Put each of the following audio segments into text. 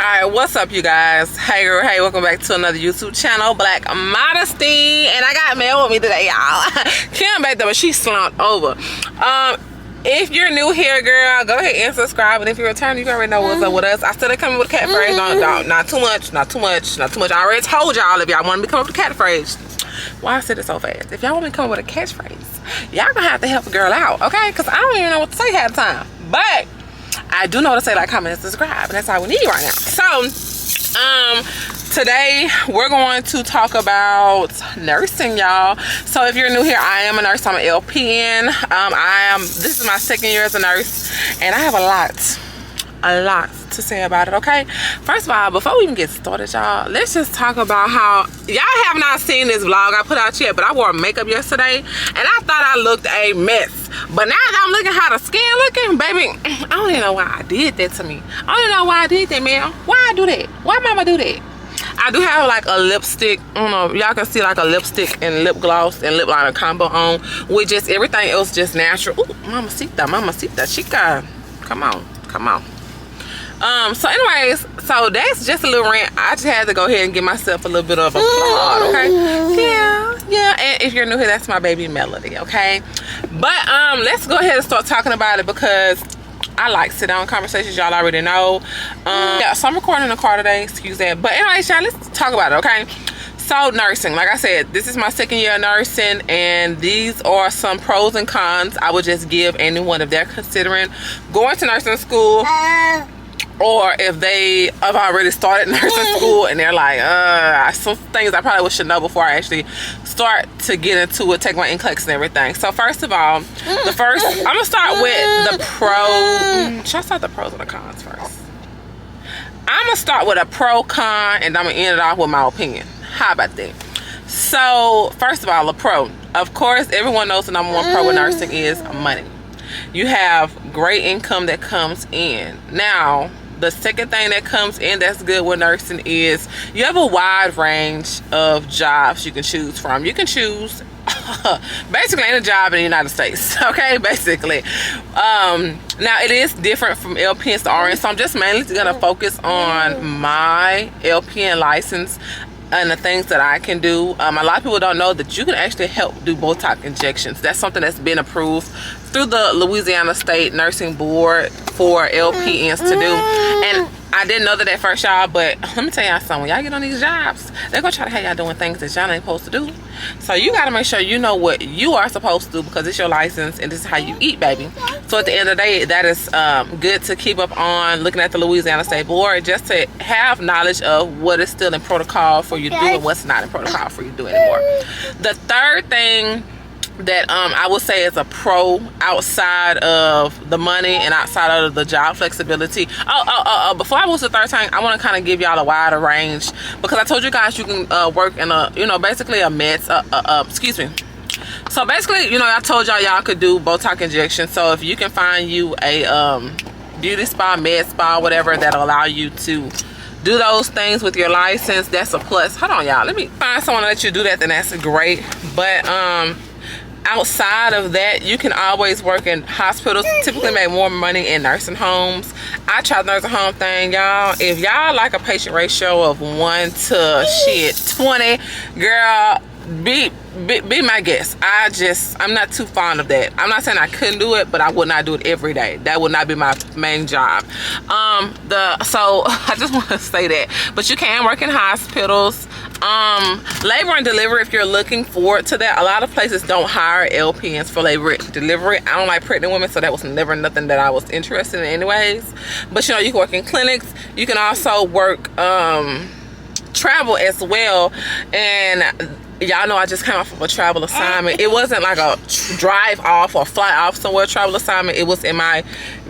Alright, what's up you guys? Hey girl, hey, welcome back to another YouTube channel, Black Modesty. And I got Mel with me today, y'all. Kim back there, but she slumped over. If you're new here, girl, go ahead and subscribe. And if you're returning, you already know what's up with us. I still coming with a catphrase. Not too much, not too much, not too much. I already told y'all if y'all want me to come up with a catphrase. Why I said it so fast? If y'all want me to come up with a catchphrase, y'all gonna have to help a girl out, okay? Because I don't even know what to say half the time. But I do know to say like, comment, and subscribe, and that's all we need right now. So, today we're going to talk about nursing, y'all. So if you're new here, I am a nurse. I'm an LPN. This is my second year as a nurse, and I have a lot to say about it, okay? First of all, before we even get started, y'all, let's just talk about how y'all have not seen this vlog I put out yet, but I wore makeup yesterday, and I thought I looked a mess. But now that I'm looking how the skin looking, baby, I don't even know why I did that to me. I don't even know why I did that, man. Why I do that? Why mama do that? I do have like a lipstick, I don't know, y'all can see like a lipstick and lip gloss and lip liner combo on, with just everything else just natural. Ooh, mamacita, chica. Come on. So anyways, so that's just a little rant. I just had to go ahead and give myself a little bit of applaud, okay? Yeah, and if you're new here, that's my baby Melody, okay? But let's go ahead and start talking about it, because I like sit down conversations, y'all already know. Yeah, so I'm recording in the car today, excuse that. But anyways, y'all, let's talk about it, okay? So nursing, like I said, this is my second year of nursing, and these are some pros and cons I would just give anyone if they're considering going to nursing school, or if they have already started nursing school and they're like, some things I probably should know before I actually start to get into it, take my NCLEX and everything. So first of all, I'm gonna start with the pros. Should I start the pros or the cons first? I'm gonna start with a pro con, and I'm gonna end it off with my opinion. How about that? So first of all, a pro. Of course, everyone knows the number one pro with nursing is money. You have great income that comes in. Now, the second thing that comes in that's good with nursing is you have a wide range of jobs you can choose from. You can choose basically any job in the United States, okay? Basically. Now, it is different from LPNs to RNs, so I'm just mainly going to focus on my LPN license and the things that I can do. A lot of people don't know that you can actually help do Botox injections. That's something that's been approved through the Louisiana State Nursing Board for LPNs to do. And I didn't know that at first, y'all, but let me tell y'all something. When y'all get on these jobs, they're gonna try to have y'all doing things that y'all ain't supposed to do. So you gotta make sure you know what you are supposed to do, because it's your license and this is how you eat, baby. So at the end of the day, that is good to keep up on, looking at the Louisiana State Board, just to have knowledge of what is still in protocol for you to do and what's not in protocol for you to do anymore. The third thing that I would say is a pro outside of the money and outside of the job flexibility. Before I move to the third thing, I want to kind of give y'all a wider range, because I told you guys you can work in a, basically a meds, excuse me. So basically, I told y'all could do Botox injections. So if you can find you a beauty spa, med spa, whatever, that'll allow you to do those things with your license, that's a plus. Hold on, y'all, let me find someone to let you do that, then that's great. But outside of that, you can always work in hospitals. Typically make more money in nursing homes. I tried the nursing home thing, y'all. If y'all like a patient ratio of 1 to 20, girl, be my guest. I'm not too fond of that. I'm not saying I couldn't do it, but I would not do it every day. That would not be my main job. So I just want to say that. But you can work in hospitals. Labor and delivery, if you're looking forward to that. A lot of places don't hire LPNs for labor and delivery. I don't like pregnant women, so that was never nothing that I was interested in anyways. But you can work in clinics. You can also work travel as well. And y'all know I just came off of a travel assignment. It wasn't like a drive off or fly off somewhere travel assignment. It was in my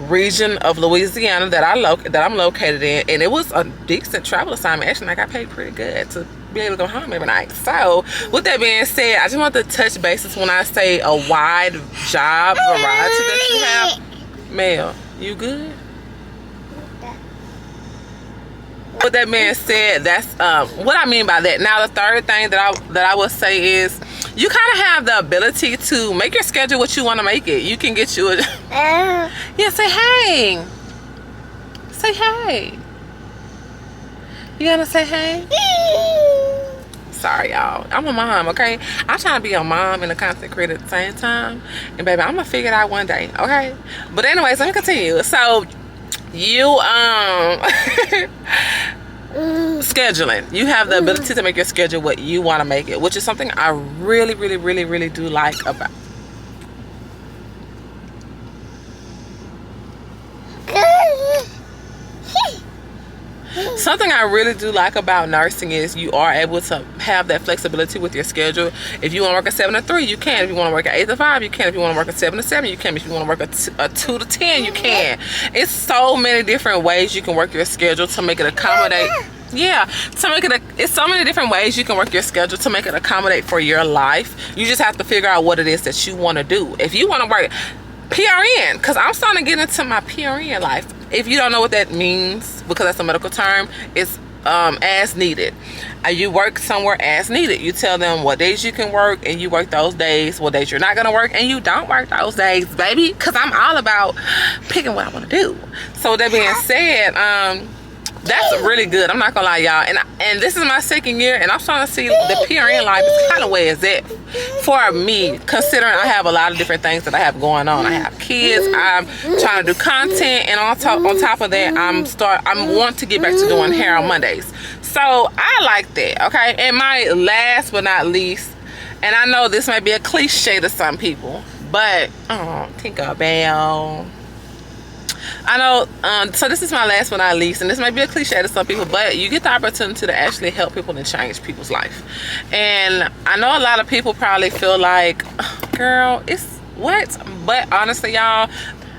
region of Louisiana that I'm located in, and it was a decent travel assignment. Actually, I got paid pretty good to be able to go home every night. So with that being said, I just want to touch bases when I say a wide job variety that you have. Mel, you good? With that being said, that's what I mean by that. Now the third thing that I would say is you kind of have the ability to make your schedule what you want to make it. You can get you a yeah, say hey. You gonna say hey? Sorry, y'all. I'm a mom, okay? I'm trying to be a mom and a content creator at the same time. And baby, I'm gonna figure it out one day, okay? But anyways, let me continue. So you scheduling. You have the ability to make your schedule what you want to make it, which is something I really do like about. Something I really do like about nursing is you are able to have that flexibility with your schedule. If you want to work at 7 to 3, you can. If you want to work at 8 to 5, you can. If you want to work at 7 to 7, you can. If you want to work at 2 to 10, you can. It's so many different ways you can work your schedule to make it accommodate. Yeah, to make it it's so many different ways you can work your schedule to make it accommodate for your life. You just have to figure out what it is that you want to do. If you want to work PRN, because I'm starting to get into my PRN life. If you don't know what that means, because that's a medical term, it's as needed. You work somewhere as needed. You tell them what days you can work, and you work those days. What days you're not gonna work, and you don't work those days, baby. Because I'm all about picking what I want to do. So with that being said, that's really good. I'm not gonna lie, y'all. And this is my second year, and I'm starting to see the PRN life is kind of where it's at for me, considering I have a lot of different things that I have going on. I have kids. I'm trying to do content, and on top of that, I'm want to get back to doing hair on Mondays. So I like that. Okay. And my last but not least, and I know this might be a cliche to some people, but Tinkerbell. I know, so this is my last but not least, and this might be a cliche to some people, but you get the opportunity to actually help people and change people's life. And I know a lot of people probably feel like, oh, girl, it's what? But honestly, y'all,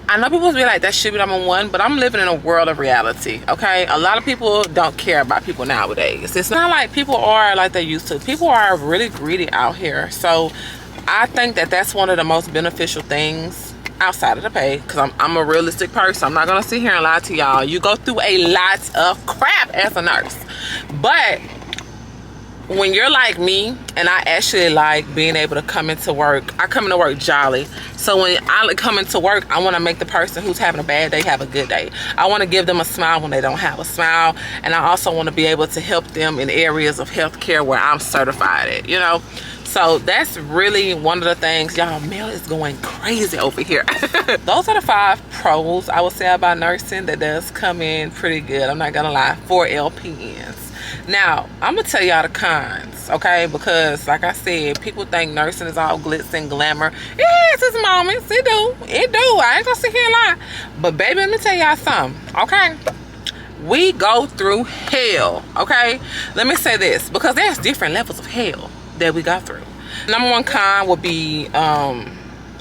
I know people will be like, that should be number one, but I'm living in a world of reality, okay? A lot of people don't care about people nowadays. It's not like people are like they used to. People are really greedy out here. So I think that that's one of the most beneficial things outside of the pay, because I'm a realistic person. I'm not gonna sit here and lie to y'all. You go through a lot of crap as a nurse, but when you're like me, and I actually like being able to come into work, I come into work jolly. So when I come into work, I want to make the person who's having a bad day have a good day. I want to give them a smile when they don't have a smile, and I also want to be able to help them in areas of healthcare where I'm certified at, you know. So that's really one of the things. Y'all, mail is going crazy over here. Those are the 5 pros I would say about nursing that does come in pretty good. I'm not gonna lie, for LPNs. Now, I'm gonna tell y'all the cons, okay? Because like I said, people think nursing is all glitz and glamour. Yes, it's moments. It do. I ain't gonna sit here and lie. But baby, let me tell y'all something, okay? We go through hell, okay? Let me say this, because there's different levels of hell that we got through. Number one con would be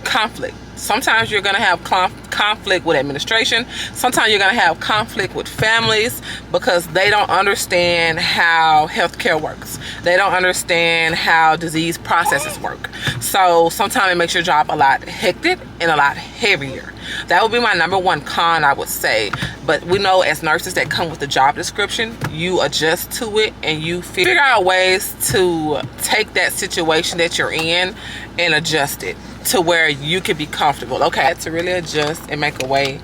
conflict. Sometimes you're gonna have conflict with administration. Sometimes you're gonna have conflict with families because they don't understand how healthcare works. They don't understand how disease processes work. So sometimes it makes your job a lot hectic and a lot heavier. That would be my number one con, I would say. But we know as nurses that come with the job description, you adjust to it and you figure out ways to take that situation that you're in and adjust it to where you can be comfortable. Okay, to really adjust and make a way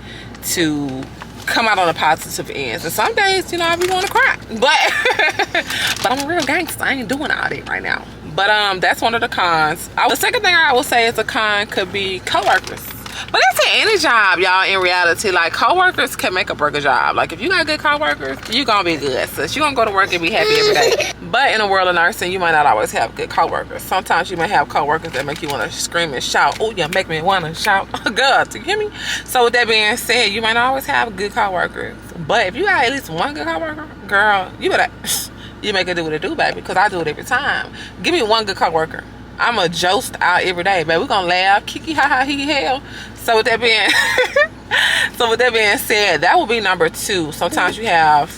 to come out on the positive ends. And some days, you know, I be want to cry, but I'm a real gangster. I ain't doing all that right now. But that's one of the cons. The second thing I would say is a con could be coworkers. But that's in any job, y'all. In reality, like, coworkers can make or break a job. Like, if you got good coworkers, you gonna be good. So you gonna go to work and be happy every day. But in the world of nursing, you might not always have good coworkers. Sometimes you might have coworkers that make you want to scream and shout. Oh, you make me want to shout. Oh, God, you hear me? So with that being said, you might not always have good coworkers. But if you got at least one good coworker, girl, you better you make it do what it do, baby. Because I do it every time. Give me one good coworker. I'm a jost out every day, baby. We're gonna laugh, kiki, ha ha, hee hell. So with that being said, that will be number 2. Sometimes you have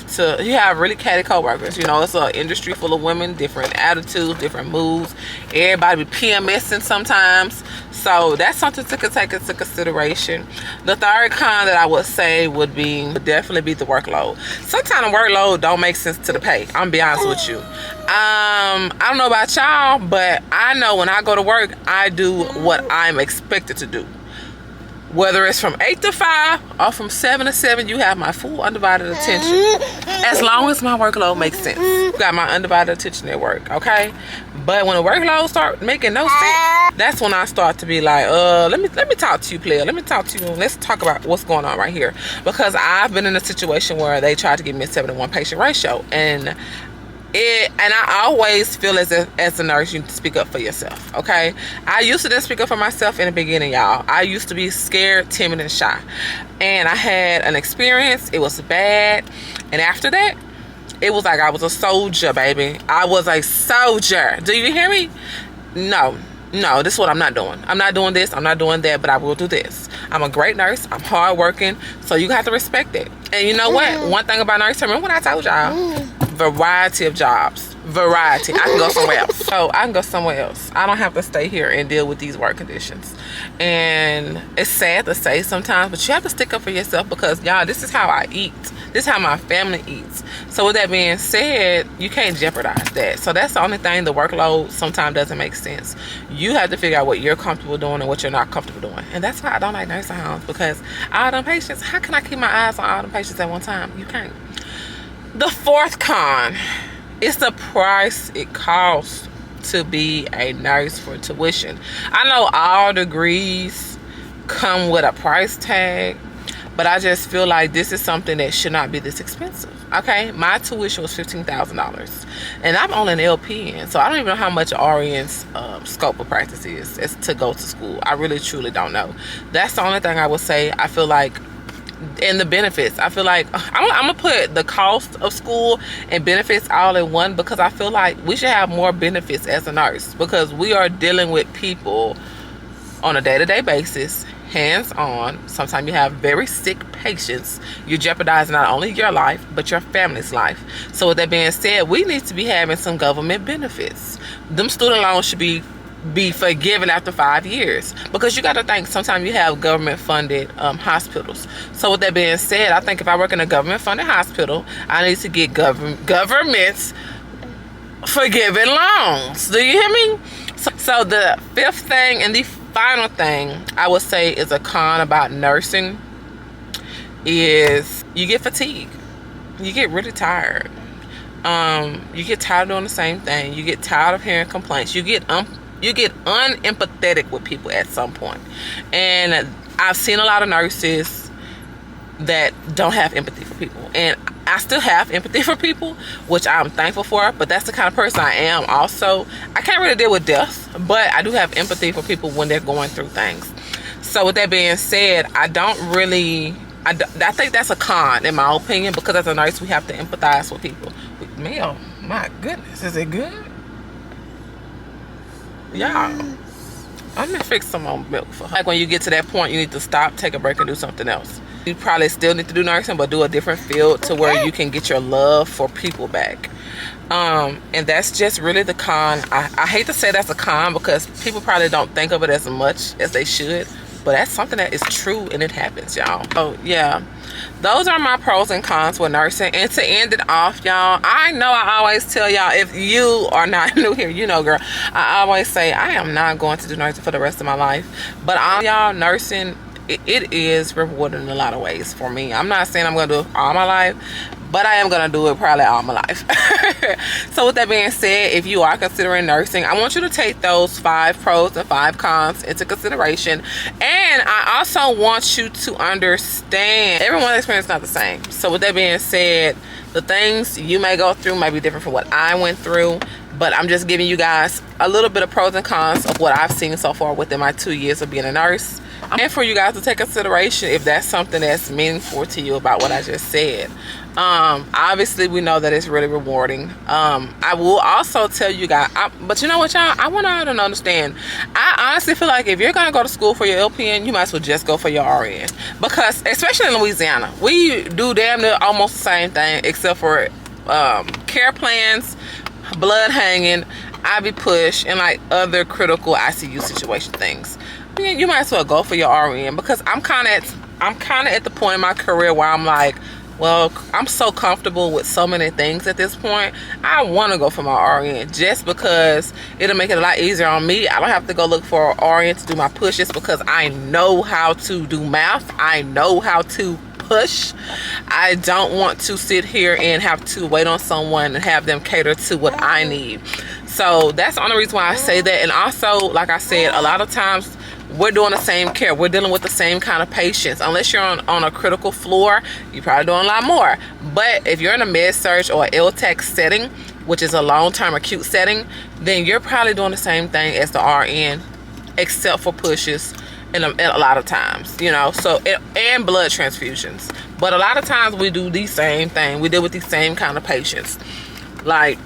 really catty coworkers. You know, it's an industry full of women, different attitudes, different moods. Everybody be PMSing sometimes. So that's something to take into consideration. The third con that I would say would definitely be the workload. Sometimes the workload don't make sense to the pay. I'm gonna be honest with you. I don't know about y'all, but I know when I go to work, I do what I'm expected to do. Whether it's from 8 to 5 or from 7 to 7, you have my full undivided attention. As long as my workload makes sense. You got my undivided attention at work, okay? But when the workload start making no sense, that's when I start to be like, let me talk to you, player. Let me talk to you. Let's talk about what's going on right here. Because I've been in a situation where they tried to give me a 7-to-1 patient ratio, and I always feel as a nurse, you need to speak up for yourself, okay? I used to just speak up for myself in the beginning, y'all. I used to be scared, timid, and shy. And I had an experience. It was bad. And after that, it was like I was a soldier, baby. I was a soldier. Do you hear me? No, this is what I'm not doing. I'm not doing this. I'm not doing that, but I will do this. I'm a great nurse. I'm hardworking. So you have to respect it. And you know what? One thing about nursing, remember what I told y'all? Variety of jobs. Variety. I can go somewhere else. So I can go somewhere else. I don't have to stay here and deal with these work conditions. And it's sad to say sometimes, but you have to stick up for yourself, because y'all, this is how I eat. This is how my family eats. So with that being said, you can't jeopardize that. So that's the only thing. The workload sometimes doesn't make sense. You have to figure out what you're comfortable doing and what you're not comfortable doing. And that's why I don't like nursing homes, because all them patients, how can I keep my eyes on all them patients at one time? You can't. The fourth con is the price it costs to be a nurse for tuition. I know all degrees come with a price tag, but I just feel like this is something that should not be this expensive. Okay, my tuition was $15,000, and I'm only an LPN, so I don't even know how much RN's scope of practice is to go to school. I really truly don't know. That's the only thing I would say. I feel like, and the benefits, I feel like I'm gonna put the cost of school and benefits all in one, because I feel like we should have more benefits as a nurse, because we are dealing with people on a day-to-day basis, hands-on. Sometimes you have very sick patients. You're jeopardizing not only your life, but your family's life. So with that being said, we need to be having some government benefits. Them student loans should be forgiven after 5 years, because you got to think sometimes you have government funded hospitals. So with that being said, I think if I work in a government funded hospital, I need to get governments forgiving loans. Do you hear me? So the fifth thing and the final thing I would say is a con about nursing is you get fatigued. You get really tired. You get tired of doing the same thing. You get tired of hearing complaints. You get unempathetic with people at some point. And I've seen a lot of nurses that don't have empathy for people. And I still have empathy for people, which I'm thankful for, but that's the kind of person I am also. I can't really deal with death, but I do have empathy for people when they're going through things. So with that being said, I think that's a con in my opinion, because as a nurse, we have to empathize with people. Mel, my goodness, is it good? Y'all, I'm gonna fix some more milk for her. Like when you get to that point, you need to stop, take a break, and do something else. You probably still need to do nursing, but do a different field to where you can get your love for people back. And that's just really the con. I hate to say that's a con, because people probably don't think of it as much as they should, but that's something that is true, and it happens, y'all. Oh yeah, those are my pros and cons with nursing. And to end it off, y'all, I know I always tell y'all, if you are not new here, you know, girl, I always say I am not going to do nursing for the rest of my life. But y'all, nursing, it is rewarding in a lot of ways for me. I'm not saying I'm going to do it all my life, but I am going to do it probably all my life. So with that being said, if you are considering nursing, I want you to take those 5 pros and 5 cons into consideration. And I also want you to understand everyone's experience is not the same. So with that being said, the things you may go through may be different from what I went through, but I'm just giving you guys a little bit of pros and cons of what I've seen so far within my 2 years of being a nurse. And for you guys to take consideration if that's something that's meaningful to you about what I just said. Obviously we know that it's really rewarding. I will also tell you guys, but you know what, y'all, I want y'all to understand, I honestly feel like if you're going to go to school for your LPN, you might as well just go for your RN, because especially in Louisiana, we do damn near almost the same thing, except for care plans, blood hanging, IV push, and like other critical ICU situation things. You might as well go for your RN, because I'm kind of at the point in my career where I'm like, well, I'm so comfortable with so many things at this point, I want to go for my RN just because it'll make it a lot easier on me. I don't have to go look for an RN to do my pushes because I know how to do math. I know how to push. I don't want to sit here and have to wait on someone and have them cater to what I need. So that's the only reason why I say that. And also, like I said, a lot of times we're doing the same care. We're dealing with the same kind of patients. Unless you're on a critical floor, you're probably doing a lot more. But if you're in a med-surg or LTAC setting, which is a long-term acute setting, then you're probably doing the same thing as the RN, except for pushes and a lot of times, you know, so and blood transfusions. But a lot of times we do the same thing. We deal with these same kind of patients. Like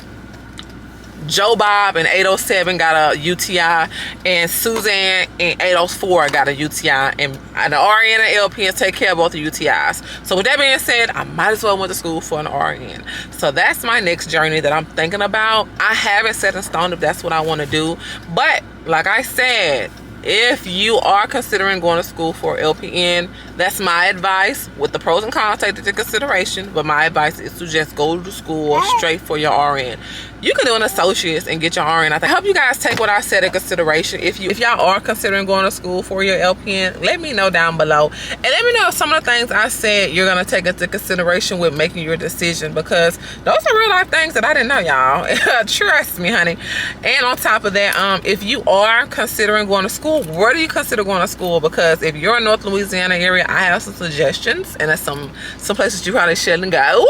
Joe Bob in 807 got a UTI, and Suzanne in 804 got a UTI, and the RN and LPNs take care of both the UTIs. So with that being said, I might as well went to school for an RN. So that's my next journey that I'm thinking about. I haven't set in stone if that's what I want to do, but like I said, if you are considering going to school for LPN, that's my advice. With the pros and cons, take it into consideration. But my advice is to just go to school straight for your RN. You can do an associate's and get your RN. I hope you guys take what I said in consideration. If y'all are considering going to school for your LPN, let me know down below. And let me know if some of the things I said you're going to take into consideration with making your decision. Because those are real life things that I didn't know, y'all. Trust me, honey. And on top of that, if you are considering going to school, where do you consider going to school? Because if you're in North Louisiana area, I have some suggestions, and there's some places you probably shouldn't go.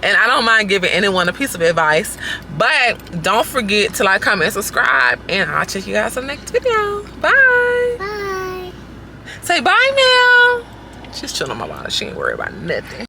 And I don't mind giving anyone a piece of advice, but don't forget to like, comment, and subscribe, and I'll check you guys on the next video. Bye. Bye. Say bye now. She's chilling on my body. She ain't worried about nothing.